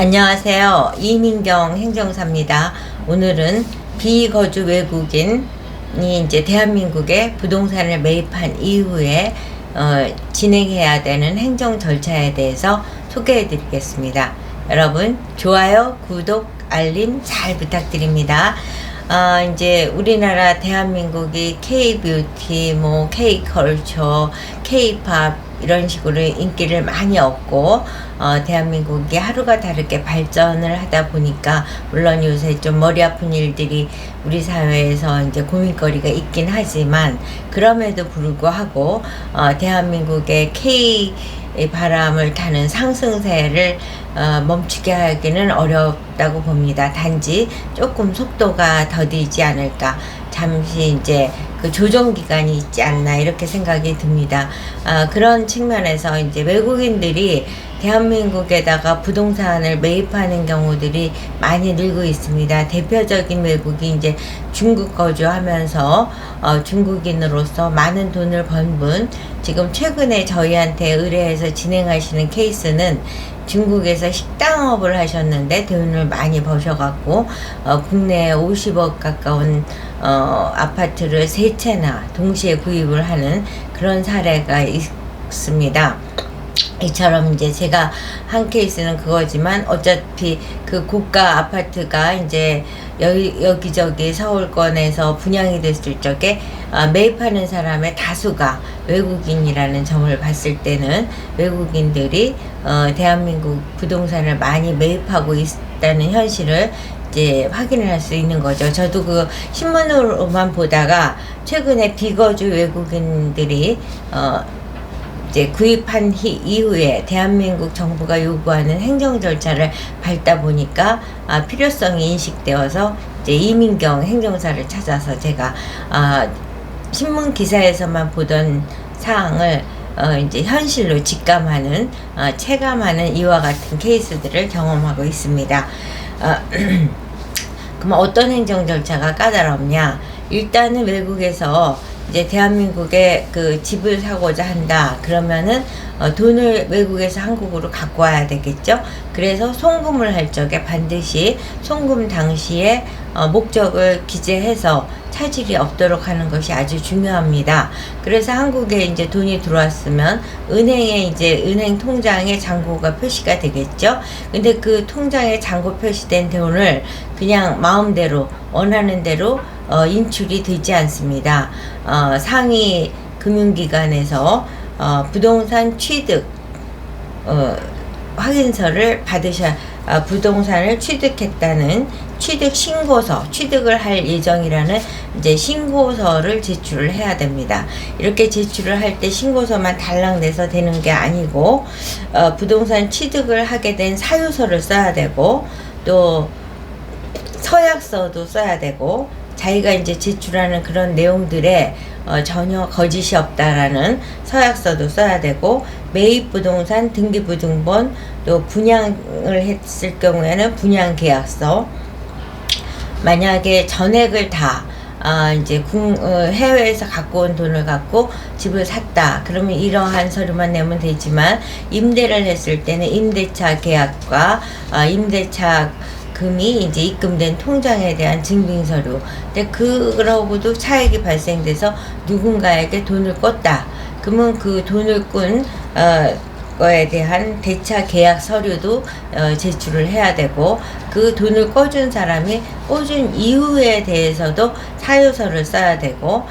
안녕하세요. 이민경 행정사입니다. 오늘은 비거주 외국인이 이제 대한민국에 부동산을 매입한 이후에 진행해야 되는 행정 절차에 대해서 소개해 드리겠습니다. 여러분, 좋아요, 구독, 알림 잘 부탁드립니다. 이제 우리나라 대한민국이 K-뷰티, K-컬처, K-팝 이런 식으로 인기를 많이 얻고 대한민국이 하루가 다르게 발전을 하다 보니까 물론 요새 좀 머리 아픈 일들이 우리 사회에서 이제 고민거리가 있긴 하지만 그럼에도 불구하고 대한민국의 K 바람을 타는 상승세를 멈추게 하기는 어렵다고 봅니다. 단지 조금 속도가 더디지 않을까, 잠시 이제 그 조정 기간이 있지 않나 이렇게 생각이 듭니다. 그런 측면에서 이제 외국인들이 대한민국에다가 부동산을 매입하는 경우들이 많이 늘고 있습니다. 대표적인 외국이 이제 중국 거주하면서 중국인으로서 많은 돈을 번 분, 지금 최근에 저희한테 의뢰해서 진행하시는 케이스는 중국에서 식당업을 하셨는데 돈을 많이 버셔갖고 국내에 50억 가까운 아파트를 세 채나 동시에 구입을 하는 그런 사례가 있습니다. 이처럼 이제 제가 한 케이스는 그거지만 어차피 그 고가 아파트가 이제 여기저기 서울권에서 분양이 됐을 적에 매입하는 사람의 다수가 외국인이라는 점을 봤을 때는 외국인들이 대한민국 부동산을 많이 매입하고 있다는 현실을 이제 확인을 할 수 있는 거죠. 저도 그 신문으로만 보다가 최근에 비거주 외국인들이 이제 구입한 이후에 대한민국 정부가 요구하는 행정 절차를 밟다 보니까 필요성이 인식되어서 이제 이민경 행정사를 찾아서 제가 신문 기사에서만 보던 사항을 이제 현실로 직감하는 체감하는 이와 같은 케이스들을 경험하고 있습니다. 그럼 어떤 행정 절차가 까다롭냐? 일단은 외국에서 이제 대한민국에 그 집을 사고자 한다 그러면은 돈을 외국에서 한국으로 갖고 와야 되겠죠. 그래서 송금을 할 적에 반드시 송금 당시에 목적을 기재해서 차질이 없도록 하는 것이 아주 중요합니다. 그래서 한국에 이제 돈이 들어왔으면 은행에 이제 은행 통장에 잔고가 표시가 되겠죠. 근데 그 통장에 잔고 표시된 돈을 그냥 마음대로 원하는 대로 인출이 되지 않습니다. 상위 금융기관에서 부동산 취득 확인서를 부동산을 취득했다는 취득 신고서, 취득을 할 예정이라는 이제 신고서를 제출을 해야 됩니다. 이렇게 제출을 할 때 신고서만 달랑 내서 되는 게 아니고 부동산 취득을 하게 된 사유서를 써야 되고 또 서약서도 써야 되고 자기가 이제 제출하는 그런 내용들에 전혀 거짓이 없다라는 서약서도 써야 되고 매입 부동산 등기부등본 또 분양을 했을 경우에는 분양계약서, 만약에 전액을 다 이제 해외에서 갖고 온 돈을 갖고 집을 샀다 그러면 이러한 서류만 내면 되지만 임대를 했을 때는 임대차 계약과 임대차 금이 이제 입금된 통장에 대한 증빙서류. 근데 그러고도 차익이 발생돼서 누군가에게 돈을 꿨다. 그러면 그 돈을 꾼 거에 대한 대차 계약 서류도 제출을 해야 되고 그 돈을 꿔준 사람이 꿔준 이유에 대해서도 사유서를 써야 되고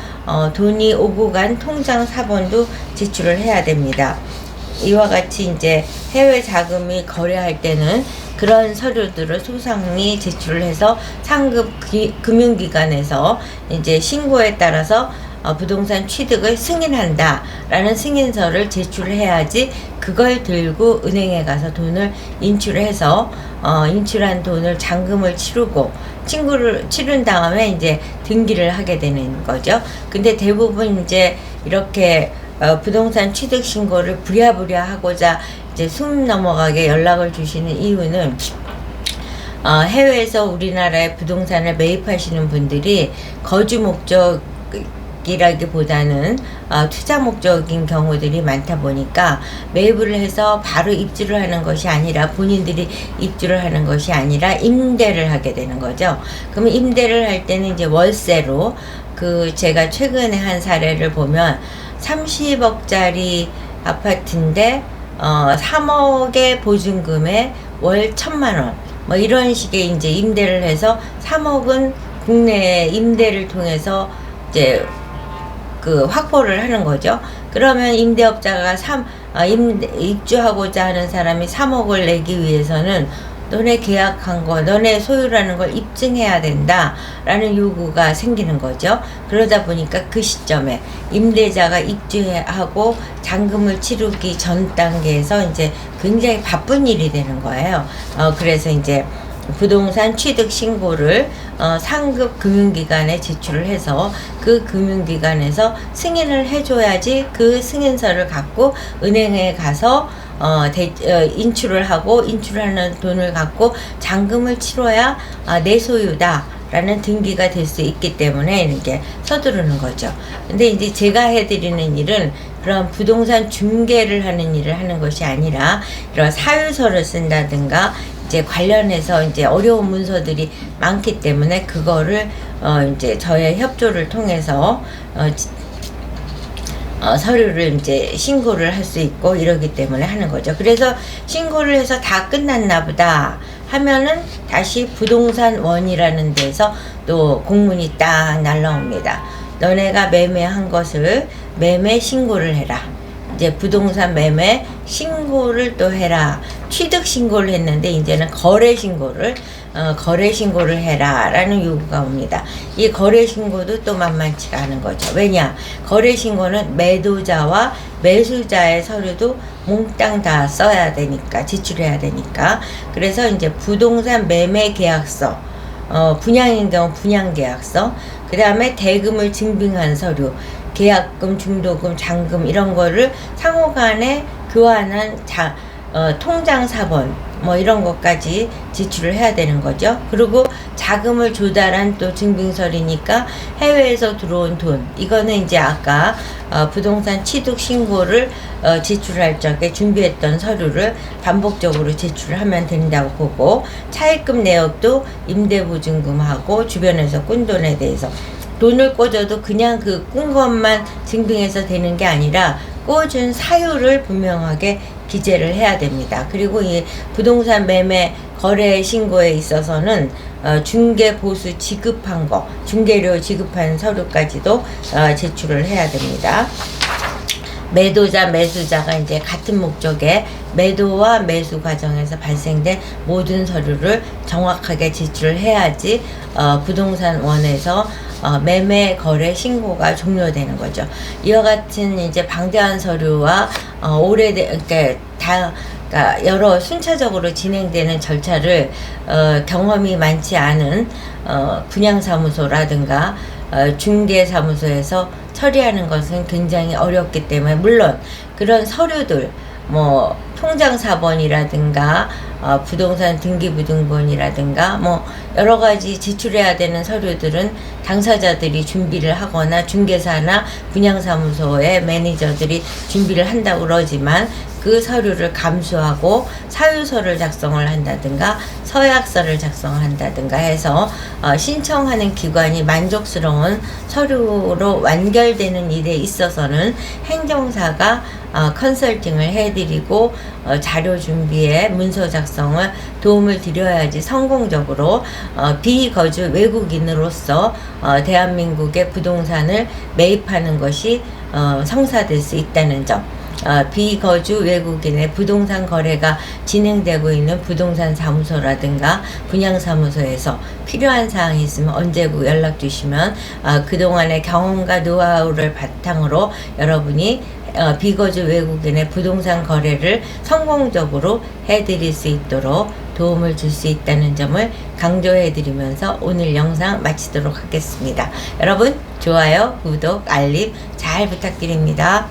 돈이 오고 간 통장 사본도 제출을 해야 됩니다. 이와 같이 이제 해외 자금이 거래할 때는 그런 서류들을 소상히 제출을 해서 상급 금융기관에서 이제 신고에 따라서 부동산 취득을 승인한다 라는 승인서를 제출을 해야지 그걸 들고 은행에 가서 돈을 인출해서 인출한 돈을 잔금을 치르고 치른 다음에 이제 등기를 하게 되는 거죠. 근데 대부분 이제 이렇게 부동산 취득 신고를 부랴부랴 하고자 이제 숨 넘어가게 연락을 주시는 이유는 해외에서 우리나라에 부동산을 매입하시는 분들이 거주 목적 목적이라기보다는 투자 목적인 경우들이 많다 보니까 매입을 해서 바로 입주를 하는 것이 아니라 본인들이 입주를 하는 것이 아니라 임대를 하게 되는 거죠. 그러면 임대를 할 때는 이제 월세로 제가 최근에 한 사례를 보면 30억짜리 아파트인데 3억의 보증금에 월 1,000만 원 뭐 이런 식의 이제 임대를 해서 3억은 국내 임대를 통해서 이제 확보를 하는 거죠. 그러면 임대업자가 입주하고자 하는 사람이 3억을 내기 위해서는 너네 계약한 거, 너네 소유라는 걸 입증해야 된다 라는 요구가 생기는 거죠. 그러다 보니까 그 시점에 임대자가 입주하고 잔금을 치르기 전 단계에서 이제 굉장히 바쁜 일이 되는 거예요. 그래서 이제 부동산 취득 신고를 상급 금융기관에 제출을 해서 그 금융기관에서 승인을 해줘야지 그 승인서를 갖고 은행에 가서 인출을 하고 인출하는 돈을 갖고 잔금을 치러야 내 소유다 라는 등기가 될 수 있기 때문에 이렇게 서두르는 거죠. 근데 이제 제가 해드리는 일은 그런 부동산 중개를 하는 일을 하는 것이 아니라 이런 사유서를 쓴다든가 이제 관련해서 이제 어려운 문서들이 많기 때문에 그거를 이제 저의 협조를 통해서 서류를 이제 신고를 할 수 있고 이러기 때문에 하는 거죠. 그래서 신고를 해서 다 끝났나 보다 하면은 다시 부동산원이라는 데서 또 공문이 딱 날라옵니다. 너네가 매매한 것을 매매 신고를 해라. 이제 부동산 매매 신고를 또 해라. 취득 신고를 했는데 이제는 거래 신고를 해라 라는 요구가 옵니다. 이 거래 신고도 또 만만치가 않은 거죠. 왜냐? 거래 신고는 매도자와 매수자의 서류도 몽땅 다 써야 되니까, 제출해야 되니까. 그래서 이제 부동산 매매 계약서, 분양인 경우 분양 계약서, 그 다음에 대금을 증빙한 서류, 계약금, 중도금, 잔금 이런 거를 상호간에 교환한 통장 사본 뭐 이런 것까지 제출을 해야 되는 거죠. 그리고 자금을 조달한 또 증빙서리니까 해외에서 들어온 돈, 이거는 이제 아까 부동산 취득 신고를 제출할 적에 준비했던 서류를 반복적으로 제출을 하면 된다고 보고, 차입금 내역도 임대보증금하고 주변에서 꾼 돈에 대해서 돈을 꿔줘도 그냥 그 꾼 것만 증빙해서 되는 게 아니라 꿔준 사유를 분명하게 기재를 해야 됩니다. 그리고 이 부동산 매매 거래 신고에 있어서는 중개 보수 지급한 거, 중개료 지급한 서류까지도 제출을 해야 됩니다. 매도자, 매수자가 이제 같은 목적의 매도와 매수 과정에서 발생된 모든 서류를 정확하게 제출을 해야지 부동산원에서 매매 거래 신고가 종료되는 거죠. 이와 같은 이제 방대한 서류와 그러니까 여러 순차적으로 진행되는 절차를 경험이 많지 않은 분양사무소라든가 중개사무소에서 처리하는 것은 굉장히 어렵기 때문에, 물론 그런 서류들 뭐 통장 사본이라든가 부동산 등기부등본이라든가 뭐 여러 가지 제출해야 되는 서류들은 당사자들이 준비를 하거나 중개사나 분양사무소의 매니저들이 준비를 한다고 그러지만, 그 서류를 감수하고 사유서를 작성을 한다든가 서약서를 작성한다든가 해서 신청하는 기관이 만족스러운 서류로 완결되는 일에 있어서는 행정사가 컨설팅을 해드리고 자료 준비에 문서 작성을 도움을 드려야지 성공적으로 비거주 외국인으로서 대한민국의 부동산을 매입하는 것이 성사될 수 있다는 점, 비거주 외국인의 부동산 거래가 진행되고 있는 부동산 사무소라든가 분양사무소에서 필요한 사항이 있으면 언제고 연락 주시면 그동안의 경험과 노하우를 바탕으로 여러분이 비거주 외국인의 부동산 거래를 성공적으로 해드릴 수 있도록 도움을 줄 수 있다는 점을 강조해드리면서 오늘 영상 마치도록 하겠습니다. 여러분 좋아요, 구독, 알림 잘 부탁드립니다.